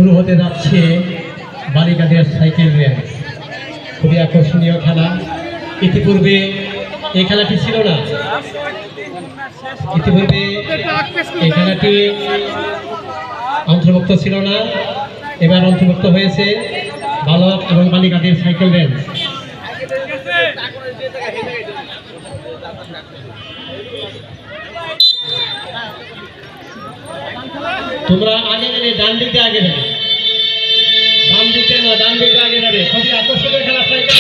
শুরু হতে যাচ্ছে বালিকাদের সাইকেল রেস। খুবই আকর্ষণীয় খেলা। ইতিপূর্বে এই খেলাটি ছিল না, ইতিপূর্বে এই খেলাটি অন্তর্ভুক্ত ছিল না, এবার অন্তর্ভুক্ত হয়েছে বালক এবং বালিকাদের সাইকেল রেস। তোমরা আগে গেলে ডান দিকে আগে যাবে, বাম দিকে না ডান দিকে আগে যাবে। খুবই আকর্ষণীয় খেলা সাইকেল।